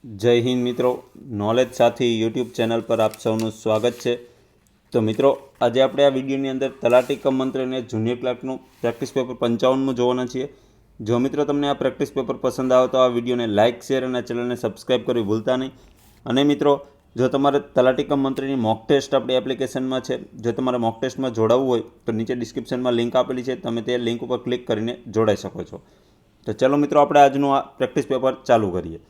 જય હિન્દ મિત્રો, નોલેજ સાથી યુટ્યુબ ચેનલ પર આપ સૌનું સ્વાગત છે। તો મિત્રો, આજે આપણે આ વિડીયોની અંદર તલાટી કમ મંત્રી અને જુનિયર ક્લાર્કનું પ્રેક્ટિસ પેપર 55 જોવાના છીએ। જો મિત્રો તમને આ પ્રેક્ટિસ પેપર પસંદ આવે તો આ વિડીયોને લાઇક, શેર અને ચેનલને સબસ્ક્રાઈબ કરવી ભૂલતા નહીં। અને મિત્રો, જો તમારે તલાટી કમ મંત્રીની મોક ટેસ્ટ આપણી એપ્લિકેશનમાં છે, જો તમારે મોક ટેસ્ટમાં જોડાવવું હોય તો નીચે ડિસ્ક્રિપ્શનમાં લિંક આપેલી છે, તમે તે લિંક ઉપર ક્લિક કરીને જોડાઈ શકો છો। તો ચલો મિત્રો, આપણે આજનું આ પ્રેક્ટિસ પેપર ચાલુ કરીએ।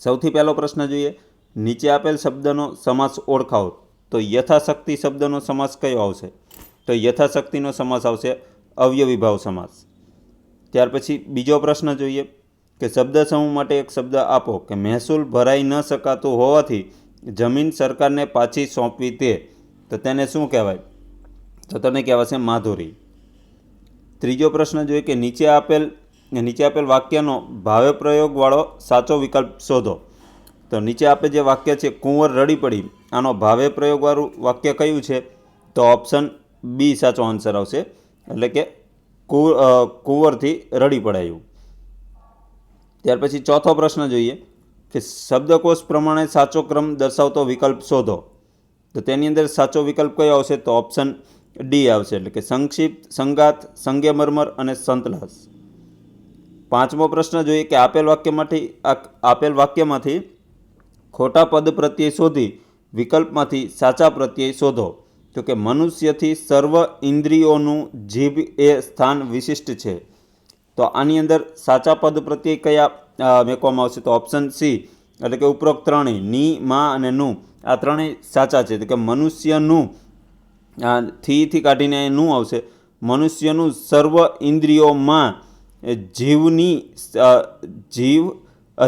સૌથી પહેલો પ્રશ્ન જોઈએ, નીચે આપેલ શબ્દનો સમાસ ઓળખાવો। તો યથાશક્તિ શબ્દનો સમાસ કયો આવશે? તો યથાશક્તિનો સમાસ આવશે અવ્યવીભાવ સમાસ। ત્યાર પછી બીજો પ્રશ્ન જોઈએ કે શબ્દ સમૂહ માટે એક શબ્દ આપો કે મહેસૂલ ભરાઈ ન શકાતું હોવાથી જમીન સરકારને પાછી સોંપવી તે, તો તેને શું કહેવાય? તો તેને કહેવાશે માધુરી। ત્રીજો પ્રશ્ન જોઈએ કે નીચે આપેલ વાક્યનો ભાવે પ્રયોગવાળો સાચો વિકલ્પ શોધો। તો નીચે આપે જે વાક્ય છે કુંવર રડી પડી, આનો ભાવે પ્રયોગવાળું વાક્ય કયું છે? તો ઓપ્શન બી સાચો આન્સર આવશે, એટલે કે કુંવરથી રડી પડાયું। ત્યાર પછી ચોથો પ્રશ્ન જોઈએ કે શબ્દકોશ પ્રમાણે સાચો ક્રમ દર્શાવતો વિકલ્પ શોધો। તો તેની અંદર સાચો વિકલ્પ કયો આવશે? તો ઓપ્શન ડી આવશે, એટલે કે સંક્ષિપ્ત, સંગાત, સંજ્ઞામર્મર અને સંતલાસ। પાંચમો પ્રશ્ન જોઈએ કે આપેલ વાક્યમાંથી ખોટા પદ પ્રત્યય શોધી વિકલ્પમાંથી સાચા પ્રત્યય શોધો। તો કે મનુષ્યથી સર્વ ઇન્દ્રિયોનું જીભ એ સ્થાન વિશિષ્ટ છે। તો આની અંદર સાચા પદ પ્રત્યય કયા મેકવામાં આવશે? તો ઓપ્શન સી, એટલે કે ઉપરોક્ત ત્રણેય ની, માં અને નું, આ ત્રણેય સાચા છે। તો કે મનુષ્યનું થી કાઢીને નું આવશે, મનુષ્યનું સર્વ ઇન્દ્રિયોમાં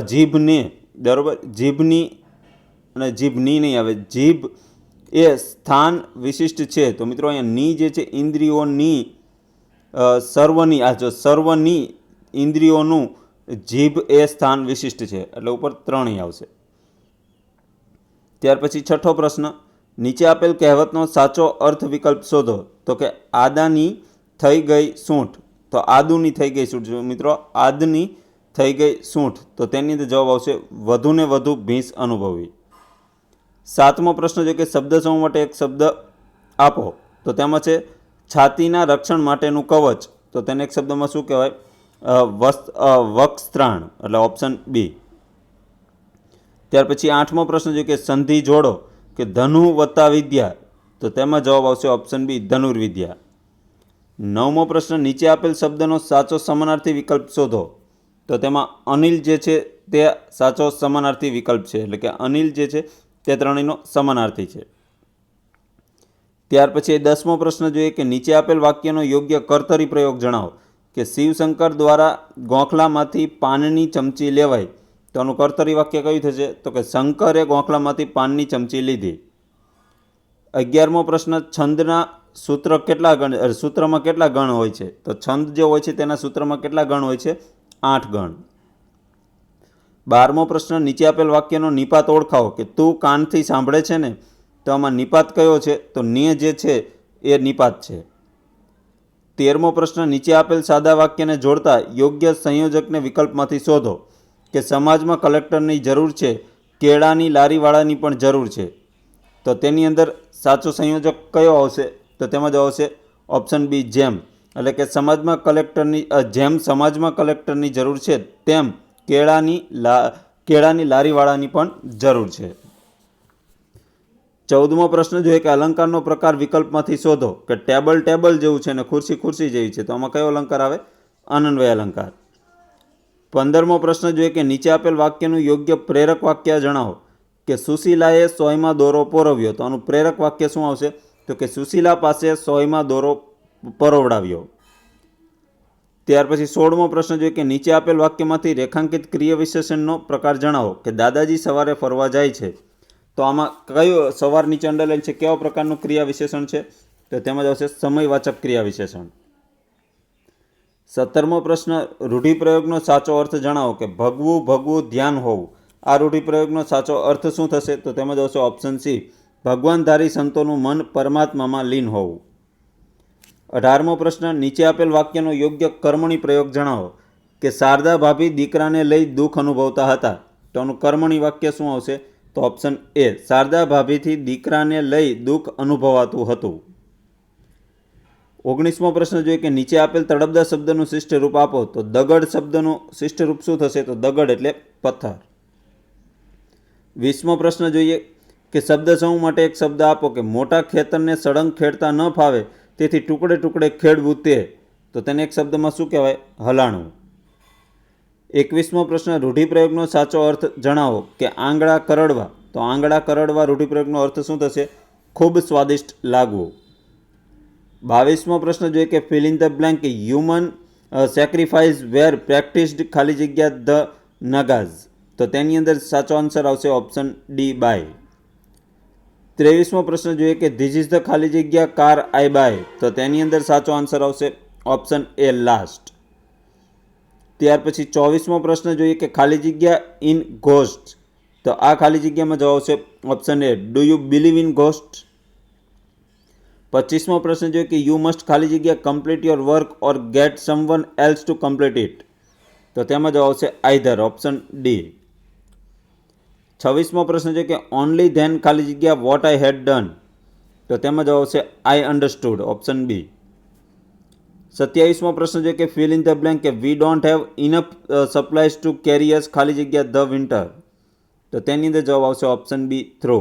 જીભને, બરાબર, જીભની અને જીભની નહીં આવે, જીભ એ સ્થાન વિશિષ્ટ છે। તો મિત્રો અહીંયા ની જે છે ઇન્દ્રિયોની સર્વની ઇન્દ્રિયોનું જીભ એ સ્થાન વિશિષ્ટ છે, એટલે ઉપર ત્રણેય આવશે। ત્યાર પછી છઠ્ઠો પ્રશ્ન, નીચે આપેલ કહેવતનો સાચો અર્થ વિકલ્પ શોધો। તો કે આદાની થઈ ગઈ સૂંઠ, તો આદુની થઈ ગઈ સૂંઠ, મિત્રો આદની થઈ ગઈ સૂંઠ, તો તેની અંદર જવાબ આવશે વધુને વધુ ભીંસ અનુભવી। સાતમો પ્રશ્ન છે કે શબ્દ સમૂહ માટે એક શબ્દ આપો। તો તેમાં છે છાતીના રક્ષણ માટેનું કવચ, તો તેને એક શબ્દમાં શું કહેવાય? વસ્ત્રાણ, એટલે ઓપ્શન બી। ત્યાર પછી આઠમો પ્રશ્ન છે કે સંધિ જોડો કે ધનુ વત્તા વિદ્યા, તો તેમાં જવાબ આવશે ઓપ્શન બી, ધનુર્વિદ્યા। નવમો પ્રશ્ન, નીચે આપેલ શબ્દનો સાચો સમાનાર્થી વિકલ્પ શોધો। તો તેમાં અનિલ જે છે તે સાચો સમાનાર્થી વિકલ્પ છે, એટલે કે અનિલ જે છે તે ત્રણેયનો સમાનાર્થી છે। ત્યાર પછી 10મો પ્રશ્ન જોઈએ કે નીચે આપેલ વાક્યનો યોગ્ય કર્તરી પ્રયોગ જણાવો। કે શિવશંકર દ્વારા ગોખલામાંથી પાનની ચમચી લેવાય, તો આનું કર્તરી વાક્ય કયું થશે? તો કે શંકરે ગોખલામાંથી પાનની ચમચી લીધી। 11મો પ્રશ્ન, છંદના સૂત્રમાં કેટલા ગણ હોય છે? તો છંદ જે હોય છે તેના સૂત્રમાં કેટલા ગણ હોય છે? 8 ગણ। 12મો પ્રશ્ન, નીચે આપેલ વાક્યનો નિપાત ઓળખાવો। કે તું કાનથી સાંભળે છે ને, તો આમાં નિપાત કયો છે? તો ને જે છે એ નિપાત છે। 13મો પ્રશ્ન, નીચે આપેલ સાદા વાક્યને જોડતા યોગ્ય સંયોજકને વિકલ્પમાંથી શોધો। કે સમાજમાં કલેક્ટરની જરૂર છે, કેળાની લારીવાળાની પણ જરૂર છે, તો તેની અંદર સાચો સંયોજક કયો આવશે? તો તેમાં જ આવશે ઓપ્શન બી, જેમ, એટલે કે સમાજમાં કલેક્ટરની જરૂર છે તેમ કેળાની લારીવાળાની પણ જરૂર છે। 14મો પ્રશ્ન જોઈએ કે અલંકારનો પ્રકાર વિકલ્પમાંથી શોધો। કે ટેબલ જેવું છે અને ખુરશી જેવી છે, તો આમાં કયો અલંકાર આવે? અનન્વય અલંકાર। 15મો પ્રશ્ન જોઈએ કે નીચે આપેલ વાક્યનું યોગ્ય પ્રેરક વાક્ય જણાવો। કે સુશીલાએ સોયમાં દોરો પોરવ્યો, તો આનું પ્રેરક વાક્ય શું આવશે? તો કે સુશીલા પાસે સોયમાં દોરો પરોવડાવ્યો। ત્યાર પછી 16મો પ્રશ્ન જોઈએ કે નીચે આપેલ વાક્યમાંથી રેખાંકિત ક્રિયા વિશેષણનો પ્રકાર જણાવો। કે દાદાજી સવારે ફરવા જાય છે, તો આમાં કયો સવાર નીચે અંડરલાઈન છે, કેવા પ્રકારનું ક્રિયા વિશેષણ છે? તો તેમાં આવશે સમયવાચક ક્રિયા વિશેષણ। 17મો પ્રશ્ન, રૂઢિપ્રયોગનો સાચો અર્થ જણાવો। કે ભગવું ધ્યાન હોવું, આ રૂઢિપ્રયોગનો સાચો અર્થ શું થશે? તો તેમાં આવશે ઓપ્શન સી, ભગવાનધારી સંતોનું મન પરમાત્મામાં લીન હોવું। 18મો પ્રશ્ન, નીચે આપેલ વાક્યનો યોગ્ય કર્મણી પ્રયોગ જણાવો। કે શારદા ભાભી દીકરાને લઈ દુઃખ અનુભવતા હતા, તો આનું કર્મણી વાક્ય શું આવશે? તો ઓપ્શન એ, શારદા ભાભીથી દીકરાને લઈ દુઃખ અનુભવાતું હતું. 19મો પ્રશ્ન જોઈએ કે નીચે આપેલ તળપદા શબ્દનું શિષ્ટ રૂપ આપો. તો દગડ શબ્દનું શિષ્ટ રૂપ શું થશે? તો દગડ એટલે પથ્થર. 20મો પ્રશ્ન જોઈએ કે શબ્દ સમૂહ માટે એક શબ્દ આપો કે મોટા ખેતરને સળંગ ખેડતા ન ફાવે તેથી ટુકડે ટુકડે ખેડવું તે. તો તેને એક શબ્દમાં શું કહેવાય? હલાણું. 21મો પ્રશ્ન રૂઢિપ્રયોગનો સાચો અર્થ જણાવો કે આંગળા કરડવા. તો આંગળા કરડવા રૂઢિપ્રયોગનો અર્થ શું થશે? ખૂબ સ્વાદિષ્ટ લાગવું. 22મો પ્રશ્ન જોઈએ કે fill in the blank human sacrifice were practised ખાલી જગ્યા ધ નગાઝ. તો તેની અંદર સાચો આન્સર આવશે ઓપ્શન ડી, બાય. 23મો પ્રશ્ન જોઈએ કે ધીસ ઇઝ ધ ખાલી જગ્યા કાર આઈ બાય. તો તેની અંદર સાચો આન્સર આવશે ઓપ્શન એ, લાસ્ટ. ત્યાર પછી 24મો પ્રશ્ન જોઈએ કે ખાલી જગ્યા ઇન ઘોસ્ટ. તો આ ખાલી જગ્યામાં જવાબ આવશે option A, do you believe in ghost. 25મો પ્રશ્ન જોઈએ કે યુ મસ્ટ ખાલી જગ્યા complete your work or get someone else to complete it. તો તેમાં જવાબ આવશે આઈધર, ઓપ્શન ડી. 26મો પ્રશ્ન છે કે ઓનલી ધેન ખાલી જગ્યા વોટ આઈ હેડ ડન. તો તેમાં જવાબ આવશે આઈ અન્ડરસ્ટુડ, ઓપ્શન બી. 27મો પ્રશ્ન છે કે ફિલ ઇન ધ બ્લેન્ક કે we don't have enough supplies to carry us ખાલી જગ્યા ધ વિન્ટર. તો તેની અંદર જવાબ આવશે ઓપ્શન બી, થ્રો.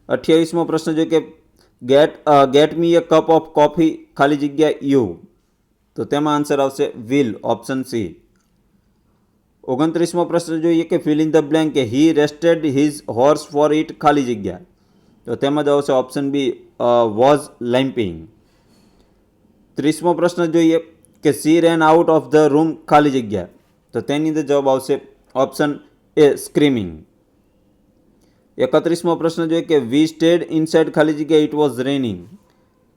28મો પ્રશ્ન છે કે get me a cup of coffee ખાલી જગ્યા યુ. તો તેમાં આન્સર આવશે વિલ, ઓપ્શન સી. 29મો પ્રશ્ન જોઈએ કે ફિલ ઇન ધ બ્લેન્ક કે he rested his horse for it ખાલી જગ્યા. તો તેમાં જવાબ આવશે ઓપ્શન બી, વોઝ લેમ્પિંગ. 30મો પ્રશ્ન જોઈએ કે C rain out of the room ખાલી જગ્યા. તો તેની અંદર જવાબ આવશે ઓપ્શન એ, સ્ક્રીમિંગ. 31મો પ્રશ્ન જોઈએ કે વી સ્ટેડ ઇનસાઇડ ખાલી જગ્યા ઇટ વોઝ રેનિંગ.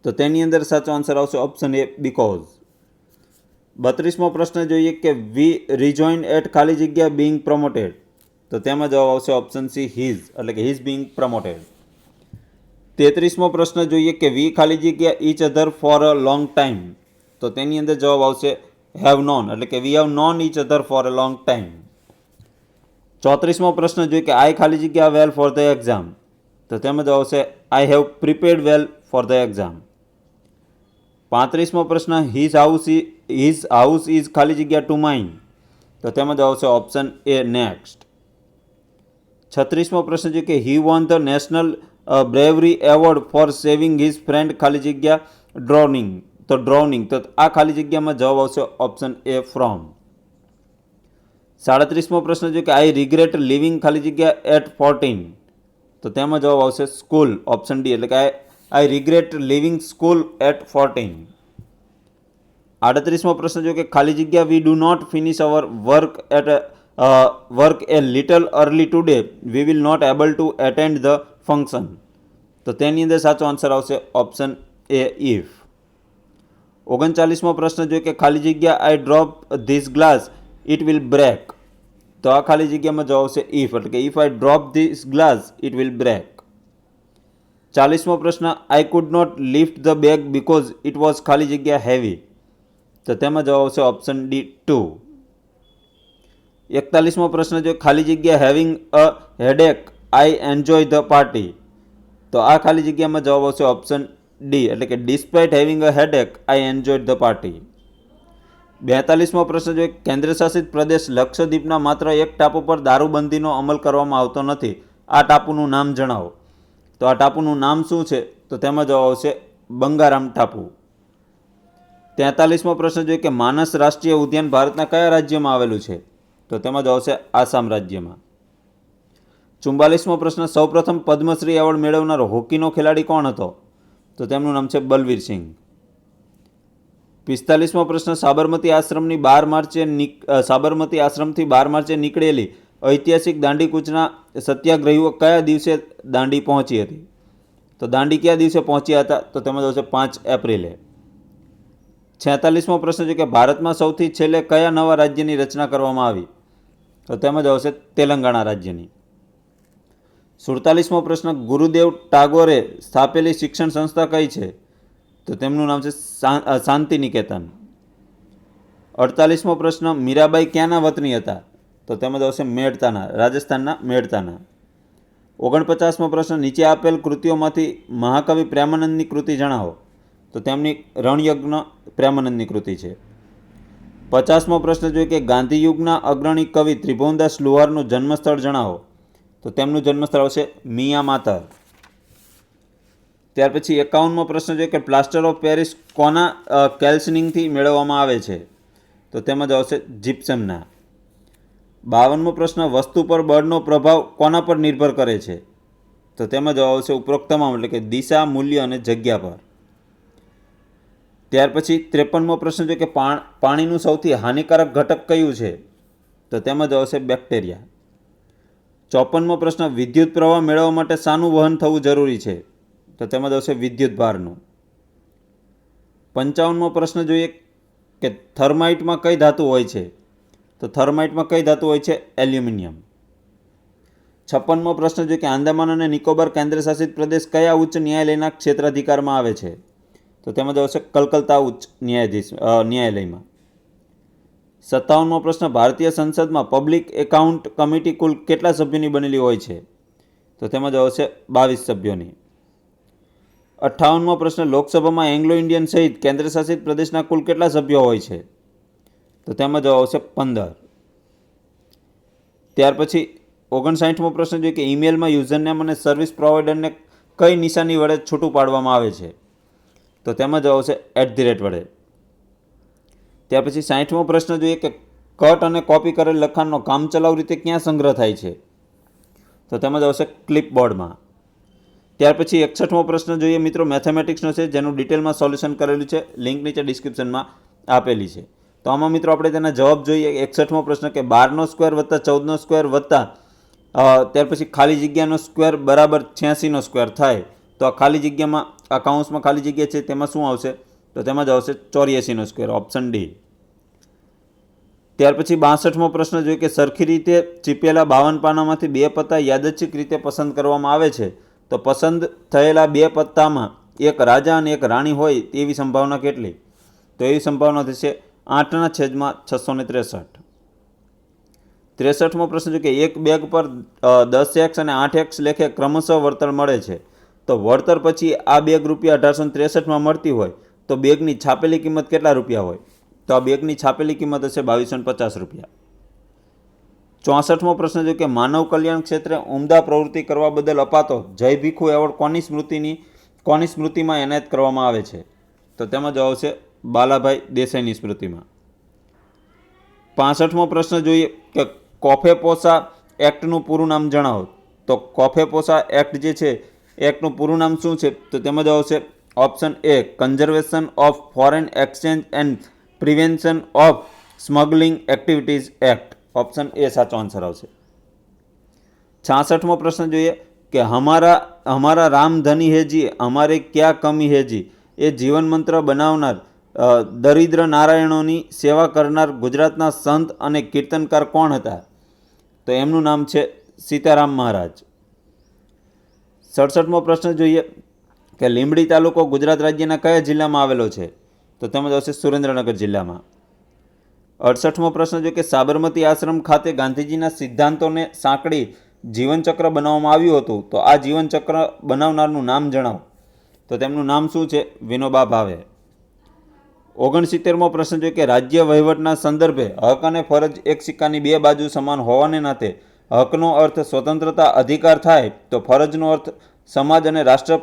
તો તેની અંદર સાચો આન્સર આવશે ઓપ્શન એ, બીકોઝ. 32મો પ્રશ્ન જોઈએ કે વી રિજોઇન એટ ખાલી જગ્યા બિંગ પ્રમોટેડ. તો તેમાં જવાબ આવશે ઓપ્શન સી, હિઝ, એટલે કે હિઝ બિંગ પ્રમોટેડ. 33મો પ્રશ્ન જોઈએ કે વી ખાલી જગ્યા each other for a long time. તો તેની અંદર જવાબ આવશે હેવ નોન, એટલે કે we have known each other for a long time. 34મો પ્રશ્ન જોઈએ કે આઈ ખાલી જગ્યા વેલ ફોર ધ એક્ઝામ. તો તેમાં જવાબ આવશે I have prepared well for the exam. 35મો પ્રશ્ન હિઝ હાઉસ ઇઝ ખાલી જગ્યા ટુ માઇન. તો તેમાં જવાબ આવશે ઓપ્શન એ, નેક્સ્ટ. 36મો પ્રશ્ન છે કે he won the national bravery award for saving his friend ખાલી જગ્યા ડ્રોનિંગ. તો ડ્રોનિંગ, તો આ ખાલી જગ્યામાં જવાબ આવશે ઓપ્શન એ, ફ્રોમ. 37મો પ્રશ્ન છે કે આઈ રિગ્રેટ લિવિંગ ખાલી જગ્યા એટ 14. તો તેમાં જવાબ આવશે સ્કૂલ, ઓપ્શન ડી, એટલે કે I regret leaving school at 14. 38મો પ્રશ્ન છે કે ખાલી જગ્યા we do not finish our work a little early today we will not able to attend the function. તો તેની અંદર સાચો આન્સર આવશે ઓપ્શન એ, ઇફ. 39મો પ્રશ્ન જોઈએ કે ખાલી જગ્યા I drop this glass it will break. તો આ ખાલી જગ્યામાં જવાબ આવશે ઇફ, એટલે કે if I drop this glass it will break. 40મો પ્રશ્ન I could not lift the bag because it was ખાલી જગ્યા હેવી. તો તેમાં જવાબ આવશે ઓપ્શન ડી, 2. 41મો પ્રશ્ન જો ખાલી જગ્યા having a headache I enjoy the party. તો આ ખાલી જગ્યામાં જવાબ આવશે ઓપ્શન ડી, એટલે કે despite having a headache I enjoyed the party. 42મો પ્રશ્ન જો કેન્દ્રશાસિત પ્રદેશ લક્ષદ્વીપના માત્ર એક ટાપુ પર દારૂબંધીનો અમલ કરવામાં આવતો નથી. આ ટાપુનું નામ જણાવો. તો આ ટાપુનું નામ શું છે? તો તેમાં જવાબ આવશે બંગારામ ટાપુ. 43મો પ્રશ્ન જોઈએ કે માનસ રાષ્ટ્રીય ઉદ્યાન ભારતના કયા રાજ્યમાં આવેલું છે? તો તેમાં જવાબ આવશે આસામ રાજ્યમાં. 44મો પ્રશ્ન સૌપ્રથમ પદ્મશ્રી એવોર્ડ મેળવનારો હોકીનો ખેલાડી કોણ હતો? તો તેમનું નામ છે બલવીરસિંહ. 45મો પ્રશ્ન સાબરમતી આશ્રમથી 12 માર્ચે નીકળેલી ઐતિહાસિક દાંડી કૂચના સત્યાગ્રહીઓ કયા દિવસે દાંડી પહોંચી હતી? તો દાંડી કયા દિવસે પહોંચ્યા હતા? તો તેમાં આવશે 5 એપ્રિલે. 46મો પ્રશ્ન છે કે ભારતમાં સૌથી છેલ્લે કયા નવા રાજ્યની રચના કરવામાં આવી? તો તેમાં આવશે તેલંગાણા રાજ્યની. 47મો પ્રશ્ન ગુરુદેવ ટાગોરે સ્થાપેલી શિક્ષણ સંસ્થા કઈ છે? તો તેમનું નામ છે શાંતિ નિકેતન. 48મો પ્રશ્ન મીરાબાઈ ક્યાંના વતની હતા? તો તેમાં આવશે મેડતાના, રાજસ્થાનના મેડતાના. 49મો પ્રશ્ન, નીચે આપેલ કૃતિઓમાંથી મહાકવિ પ્રેમાનંદની કૃતિ જણાવો. તો તેમની રણયજ્ઞ પ્રેમાનંદની કૃતિ છે. 50મો પ્રશ્ન જોઈએ કે ગાંધીયુગના અગ્રણી કવિ ત્રિભુવનદાસ લુહારનું જન્મસ્થળ જણાવો. તો તેમનું જન્મસ્થળ આવશે મિયામાતર. ત્યાર પછી 51મો પ્રશ્ન જોઈએ કે પ્લાસ્ટર ઓફ પેરિસ કોના કેલ્સનિંગથી મેળવવામાં આવે છે. તો તેમાં જ આવશે જીપ્સમના. 52મો પ્રશ્ન, વસ્તુ પર બળનો પ્રભાવ કોના પર નિર્ભર કરે છે. તો તેમાં જવાબ આવશે ઉપરોક્ત તમામ, એટલે કે દિશા, મૂલ્ય અને જગ્યા પર. ત્યાર પછી 53મો પ્રશ્ન છે કે પાણીનું સૌથી હાનિકારક ઘટક કયું છે. તો તેમાં જવાબ આવશે બેક્ટેરિયા. 54મો પ્રશ્ન, વિદ્યુત પ્રવાહ મેળવવા માટે શાનું વહન થવું જરૂરી છે. તો તેમાં આવશે વિદ્યુત ભારનું. 55મો પ્રશ્ન જોઈએ કે થર્માઇટમાં કઈ ધાતુ હોય છે. તો થર્માઇટમાં કઈ ધાતુ હોય છે? એલ્યુમિનિયમ. 56મો પ્રશ્ન જોઈએ કે આંદામાન અને નિકોબાર કેન્દ્રશાસિત પ્રદેશ કયા ઉચ્ચ ન્યાયાલયના ક્ષેત્રાધિકારમાં આવે છે. તો તેમાં આવશે કલકત્તા ઉચ્ચ ન્યાયાલયમાં. 57મો પ્રશ્ન, ભારતીય સંસદમાં પબ્લિક એકાઉન્ટ કમિટી કુલ કેટલા સભ્યોની બનેલી હોય છે. તો તેમાં આવશે 22 સભ્યોની. 58મો પ્રશ્ન, લોકસભામાં એંગ્લો ઇન્ડિયન સહિત કેન્દ્રશાસિત પ્રદેશના કુલ કેટલા સભ્યો હોય છે. તો તેમાં જવાબ આવશે 15. ત્યાર પછી 59મો પ્રશ્ન જોઈએ કે ઈમેલમાં યુઝરનેમ અને સર્વિસ પ્રોવાઈડરને કઈ નિશાની વડે છૂટું પાડવામાં આવે છે. તો તેમાં જવાબ આવશે @ વડે. ત્યાર પછી 60મો પ્રશ્ન જોઈએ કે કટ અને કોપી કરેલ લખાણનો કામચલાઉ રીતે ક્યાં સંગ્રહ થાય છે. તો તેમાં આવશે ક્લિપબોર્ડમાં. ત્યાર પછી 61મો પ્રશ્ન જોઈએ મિત્રો, મેથેમેટિક્સનો છે, જેનું ડિટેલમાં સોલ્યુશન કરેલું છે. લિંક નીચે ડિસ્ક્રિપ્શનમાં આપેલી છે. તો આમાં મિત્રો આપણે તેના જવાબ જોઈએ. 61મો પ્રશ્ન કે 12નો સ્ક્વેર વત્તા 14નો સ્ક્વેર વત્તા ત્યાર પછી ખાલી જગ્યાનો સ્ક્વેર બરાબર 86નો સ્ક્વેર થાય. તો આ ખાલી જગ્યામાં, આ કાઉન્સમાં ખાલી જગ્યા છે, તેમાં શું આવશે. તો તેમાં જ આવશે 84નો સ્ક્વેર, ઓપ્શન ડી. ત્યાર પછી 62મો પ્રશ્ન જોઈએ કે સરખી રીતે ચીપેલા 52 પાનામાંથી 2 પત્તા યાદચ્છિક રીતે પસંદ કરવામાં આવે છે. તો પસંદ થયેલા 2 પત્તામાં એક રાજા અને એક રાણી હોય તેવી સંભાવના કેટલી. તો એવી સંભાવના થશે 8/663. 63મો પ્રશ્ન છે કે એક બેગ પર 10x અને 8x લેખે ક્રમશઃ વળતર મળે છે. તો વળતર પછી આ બેગ રૂપિયા 1863માં મળતી હોય તો બેગની છાપેલી કિંમત કેટલા રૂપિયા હોય. તો આ બેગની છાપેલી કિંમત હશે 2250 રૂપિયા. 64મો પ્રશ્ન છે કે માનવ કલ્યાણ ક્ષેત્રે ઉમદા પ્રવૃત્તિ કરવા બદલ અપાતો જય ભીખુ એવોર્ડ કોની સ્મૃતિમાં એનાયત કરવામાં આવે છે. તો તેમાં જવાબ આવશે બાલાભાઈ દેસાઈની સ્મૃતિમાં. 65મો પ્રશ્ન જોઈએ કે કોફેપોસા એક્ટનું પૂરું નામ જણાવો. તો કોફેપોસા એક્ટ જે છે, એક્ટનું પૂરું નામ શું છે. તો તેમાં જવાબ આવશે option A, conservation of foreign exchange and prevention of smuggling activities act. Option A સાચો આન્સર આવશે. 66મો પ્રશ્ન જોઈએ કે હમારા રામ ધની હેજી હમારે ક્યાં કમી હેજી એ જીવન મંત્ર બનાવનાર દરિદ્ર નારાયણોની સેવા કરનાર ગુજરાતના સંત અને કીર્તનકાર કોણ હતા. તો એમનું નામ છે સીતારામ મહારાજ. 67મો પ્રશ્ન જોઈએ કે લીંબડી તાલુકો ગુજરાત રાજ્યના કયા જિલ્લામાં આવેલો છે. તો તેમાં આવશે સુરેન્દ્રનગર જિલ્લામાં. 68મો પ્રશ્ન જોઈએ કે સાબરમતી આશ્રમ ખાતે ગાંધીજીના સિદ્ધાંતોને સાંકળી જીવનચક્ર બનાવવામાં આવ્યું હતું. તો આ જીવનચક્ર બનાવનારનું નામ જણાવો. તો તેમનું નામ શું છે? વિનોબા ભાવે. 69મો પ્રશ્ન જોઈએ કે રાજ્ય વહીવટના સંદર્ભે હક અને ફરજ એક સિક્કાની 2 બાજુ સમાન હોવાને નાતે હકનો અર્થ સ્વતંત્રતા અધિકાર થાય તો ફરજનો અર્થ સમાજ અને રાષ્ટ્ર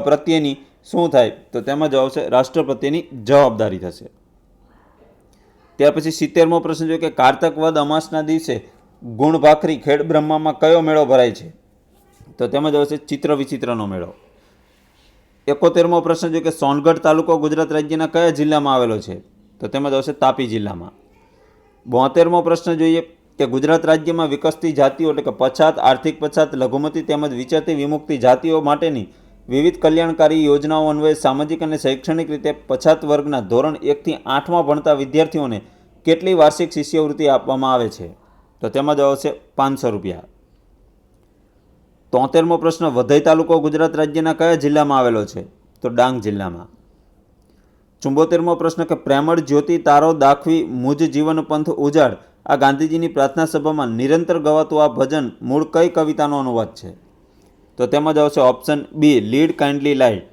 પ્રત્યેની શું થાય. તો તેમાં જવાબ આવશે રાષ્ટ્ર પ્રત્યેની જવાબદારી થશે. ત્યાર પછી 70મો પ્રશ્ન જોઈએ કે કારતક વદ અમાસના દિવસે ગુણ ભાખરી ખેડ બ્રહ્મામાં કયો મેળો ભરાય છે. તો તેમાં જવાબ આવશે ચિત્ર વિચિત્રનો મેળો. 71મો પ્રશ્ન જોઈએ કે સોનગઢ તાલુકો ગુજરાત રાજ્યના કયા જિલ્લામાં આવેલો છે. તો તેમાં આવશે તાપી જિલ્લામાં. 72મો પ્રશ્ન જોઈએ કે ગુજરાત રાજ્યમાં વિકસતી જાતિઓ એટલે કે પછાત, આર્થિક પછાત, લઘુમતી તેમજ વિચરતી વિમુક્તિ જાતિઓ માટેની વિવિધ કલ્યાણકારી યોજનાઓ અન્વયે સામાજિક અને શૈક્ષણિક રીતે પછાત વર્ગના ધોરણ 1થી 8માં ભણતા વિદ્યાર્થીઓને કેટલી વાર્ષિક શિષ્યવૃત્તિ આપવામાં આવે છે. તો તેમાં જવાબ આવશે 500 રૂપિયા. 73મો પ્રશ્ન વઘઈ તાલુકો ગુજરાત રાજ્યના કયા જિલ્લામાં આવેલો છે. તો ડાંગ જિલ્લામાં. 74મો પ્રશ્ન કે પ્રેમળ જ્યોતિ તારો દાખવી મુજ જીવન પંથ ઉજાડ આ ગાંધીજીની પ્રાર્થના સભામાં નિરંતર ગવાતું આ ભજન મૂળ કઈ કવિતાનો અનુવાદ છે? તો તેમાં જ આવશે option B, lead kindly light.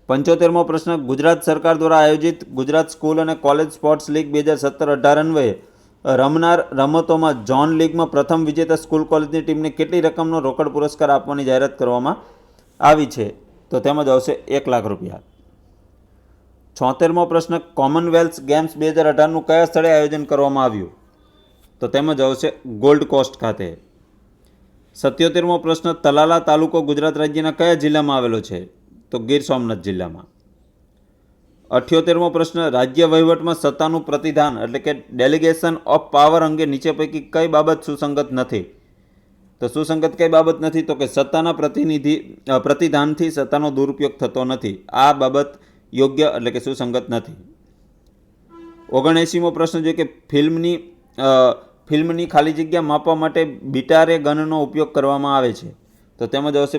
75મો પ્રશ્ન, ગુજરાત સરકાર દ્વારા આયોજિત ગુજરાત સ્કૂલ અને કોલેજ સ્પોર્ટ્સ લીગ 2017-18 અન્વયે રમનાર રમતોમાં ઝોન લીગમાં પ્રથમ વિજેતા સ્કૂલ કોલેજની ટીમને કેટલી રકમનો રોકડ પુરસ્કાર આપવાની જાહેરાત કરવામાં આવી છે? તો તેમાં જ આવશે 1 લાખ રૂપિયા. 76મો પ્રશ્ન, કોમનવેલ્થ ગેમ્સ 2018નું કયા સ્થળે આયોજન કરવામાં આવ્યું? તો તેમાં જ આવશે ગોલ્ડ કોસ્ટ ખાતે. 77મો પ્રશ્ન, તલાલા તાલુકો ગુજરાત રાજ્યના કયા જિલ્લામાં આવેલો છે? તો ગીર સોમનાથ જિલ્લામાં. 78મો પ્રશ્ન, રાજ્ય વહીવટમાં સત્તાનું પ્રતિધાન એટલે કે ડેલિગેશન ઓફ પાવર અંગે નીચે પૈકી કઈ બાબત સુસંગત નથી? તો સુસંગત કઈ બાબત નથી? તો કે સત્તાના પ્રતિધાનથી સત્તાનો દુરુપયોગ થતો નથી. આ બાબત યોગ્ય એટલે કે સુસંગત નથી. 79મો પ્રશ્ન જોઈએ કે ફિલ્મની ખાલી જગ્યા માપવા માટે બિટારે ગનનો ઉપયોગ કરવામાં આવે છે. તો તેમાં જ આવશે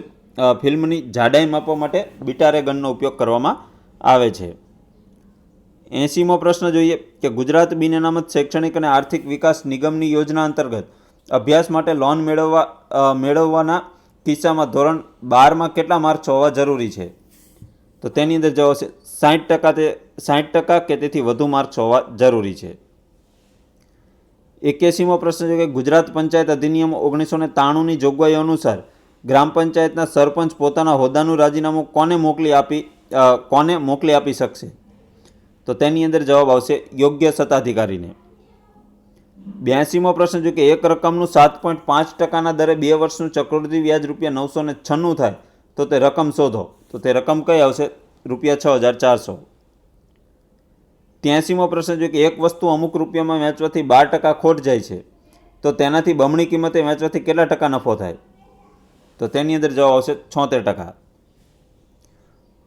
ફિલ્મની જાડાઈ માપવા માટે બિટારે ગનનો ઉપયોગ કરવામાં આવે છે. 80મો પ્રશ્ન જોઈએ કે ગુજરાત બિન અનામત શૈક્ષણિક અને આર્થિક વિકાસ નિગમની યોજના અંતર્ગત અભ્યાસ માટે લોન મેળવવાના કિસ્સામાં ધોરણ 12માં કેટલા માર્ક્સ હોવા જરૂરી છે? તો તેની અંદર જવાબ આવશે 60% કે તેથી વધુ માર્ક્સ હોવા જરૂરી છે. 81મો પ્રશ્ન છે કે ગુજરાત પંચાયત અધિનિયમ 1993ની જોગવાઈ અનુસાર ગ્રામ પંચાયતના સરપંચ પોતાના હોદ્દાનું રાજીનામું કોને મોકલી આપી શકશે? તો તેની અંદર જવાબ આવશે યોગ્ય સત્તાધિકારીને. 82મો પ્રશ્ન છે કે એક રકમનું 7.5%ના દરે 2 વર્ષનું ચક્રવૃદ્ધિ વ્યાજ ₹996 થાય તો તે રકમ શોધો. તો તે રકમ કઈ આવશે? ₹6400. 83મો પ્રશ્ન છે કે એક વસ્તુ અમુક રૂપિયામાં વેચવાથી 12% ખોટ જાય છે તો તેનાથી બમણી કિંમતે વેચવાથી કેટલા ટકા નફો થાય? તો તેની અંદર જવાબ આવશે 76%.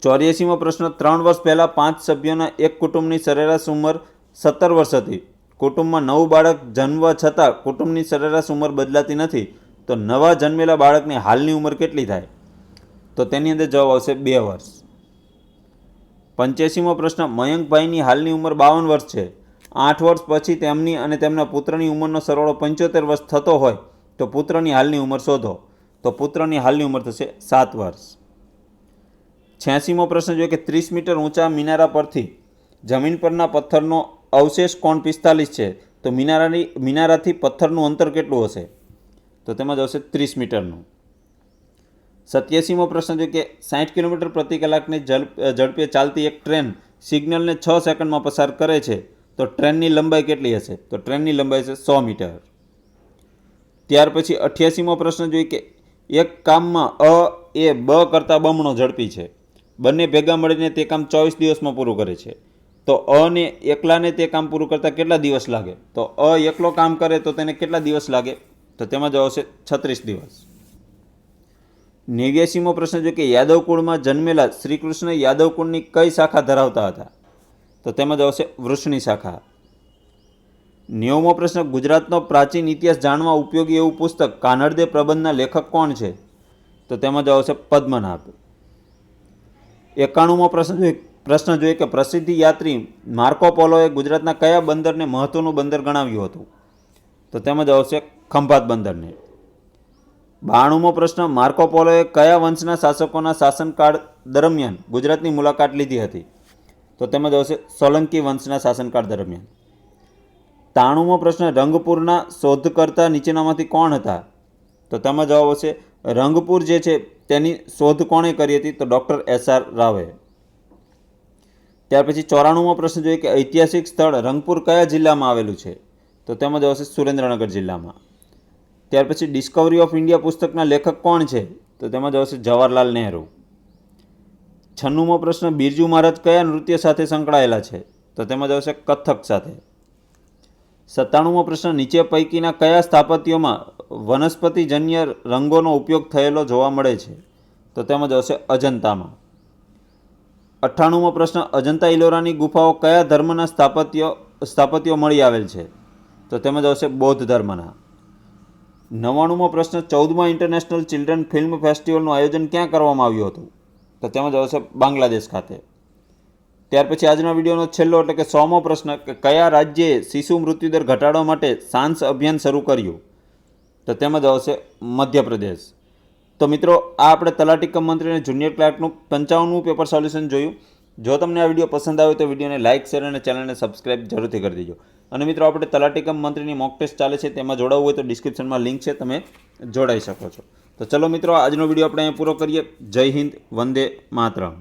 84મો પ્રશ્ન, 3 વર્ષ પહેલાં 5 સભ્યોના એક કુટુંબની સરેરાશ ઉંમર 17 વર્ષ હતી. કુટુંબમાં નવું બાળક જન્મવા છતાં કુટુંબની સરેરાશ ઉંમર બદલાતી નથી તો નવા જન્મેલા બાળકની હાલની ઉંમર કેટલી થાય? તો તેની અંદર જવાબ આવશે 2 વર્ષ. 85મો પ્રશ્ન, મયંકભાઈની હાલની ઉંમર 52 વર્ષ છે. 8 વર્ષ પછી તેમની અને તેમના પુત્રની ઉંમરનો સરવાળો 75 વર્ષ થતો હોય તો પુત્રની હાલની ઉંમર શોધો. તો પુત્રની હાલની ઉંમર થશે 7 વર્ષ. 86મો પ્રશ્ન જોઈએ કે 30 મીટર ઊંચા મિનારા પરથી જમીન પરના પથ્થરનો અવશેષ કોણ 45 છે તો મિનારાથી પથ્થરનું અંતર કેટલું હશે? તો તેમાં જ આવશે 30 મીટરનું. 87મો પ્રશ્ન છે કે 60 કિલોમીટર પ્રતિ કલાકની ઝડપે ચાલતી એક ટ્રેન સિગ્નલને 6 સેકન્ડમાં પસાર કરે છે તો ટ્રેનની લંબાઈ કેટલી હશે? તો ટ્રેનની લંબાઈ છે 100 મીટર. ત્યાર પછી 88મો પ્રશ્ન જોઈએ કે એક કામમાં અ એ બ કરતાં બમણો ઝડપી છે. બંને ભેગા મળીને તે કામ 24 દિવસમાં પૂરું કરે છે તો અને એકલાને તે કામ પૂરું કરતાં કેટલા દિવસ લાગે? તો એકલો કામ કરે તો તેને કેટલા દિવસ લાગે? તો તેમાં જવાબ આવશે 36 દિવસ. 89મો પ્રશ્ન છે કે યાદવ કુળમાં જન્મેલા શ્રી કૃષ્ણ યાદવ કુળની કઈ શાખા ધરાવતા હતા? તો તેમાં જવાબ આવશે વૃષની શાખા. 90મો પ્રશ્ન, ગુજરાતનો પ્રાચીન ઇતિહાસ જાણવા ઉપયોગી એવું પુસ્તક કાનડદે પ્રબંધના લેખક કોણ છે? તો તેમાં જવાબ આવશે પદ્મનાભ. 91મો પ્રશ્ન જોઈએ કે પ્રસિદ્ધ યાત્રી માર્કો પોલોએ ગુજરાતના કયા બંદરને મહત્વનું બંદર ગણાવ્યું હતું? તો તેમાં જવાબ આવશે ખંભાત બંદરને. 92મો પ્રશ્ન, માર્કો પોલોએ કયા વંશના શાસકોના શાસનકાળ દરમિયાન ગુજરાતની મુલાકાત લીધી હતી? તો તેમાં જવાબ આવશે સોલંકી વંશના શાસનકાળ દરમિયાન. 93મો પ્રશ્ન, રંગપુરના શોધકર્તા નીચેનામાંથી કોણ હતા? તો તેમાં જવાબ આવશે રંગપુર જે છે તેની શોધ કોણે કરી હતી? તો ડૉક્ટર SR રાવે. ત્યાર પછી 94મો પ્રશ્ન જોઈએ કે ઐતિહાસિક સ્થળ રંગપુર કયા જિલ્લામાં આવેલું છે? તો તેમાં જવાબ આવશે સુરેન્દ્રનગર જિલ્લામાં. ત્યાર પછી ડિસ્કવરી ઓફ ઇન્ડિયા પુસ્તકના લેખક કોણ છે? તો તેમાં જવાબ આવશે જવાહરલાલ નહેરુ. 96મો પ્રશ્ન, બિરજુ મહારાજ કયા નૃત્ય સાથે સંકળાયેલા છે? તો તેમાં જવાબ આવશે કથક સાથે. 97મો પ્રશ્ન, નીચે પૈકીના કયા સ્થાપત્યોમાં વનસ્પતિજન્ય રંગોનો ઉપયોગ થયેલો જોવા મળે છે? તો તેમાં જવાબ આવશે અજંતામાં. 98મો પ્રશ્ન, અજંતા ઇલોરાની ગુફાઓ કયા ધર્મના સ્થાપત્યો મળી આવેલ છે? તો તેમાં જવાબ આવશે બૌદ્ધ ધર્મના. 99મો પ્રશ્ન, 14મા ઇન્ટરનેશનલ ચિલ્ડ્રન ફિલ્મ ફેસ્ટિવલનું આયોજન ક્યાં કરવામાં આવ્યું હતું? તો તેમાં જવાબ આવશે બાંગ્લાદેશ ખાતે. ત્યાર પછી આજના વિડીયોનો છેલ્લો એટલે કે 100મો પ્રશ્ન કે કયા રાજ્યે શિશુ મૃત્યુદર ઘટાડવા માટે સાન્સ અભિયાન શરૂ કર્યું? તો તેમાં જ આવશે મધ્યપ્રદેશ. તો મિત્રો આ આપણે તલાટી કમ મંત્રી અને જુનિયર ક્લાર્કનું 55મું પેપર સોલ્યુશન જોયું. જો તમને આ વિડીયો પસંદ આવે તો વિડીયોને લાઇક, શેર અને ચેનલને સબસ્ક્રાઇબ જરૂરથી કરી દેજો. અને મિત્રો આપણે તલાટી કમ મંત્રીની મોક ટેસ્ટ ચાલે છે, તેમાં જોડાવવું હોય તો ડિસ્ક્રિપ્શનમાં લિંક છે, તમે જોડાઈ શકો છો. તો ચલો મિત્રો આજનો વિડીયો આપણે અહીંયા પૂરો કરીએ. જય હિન્દ, વંદે માતરમ.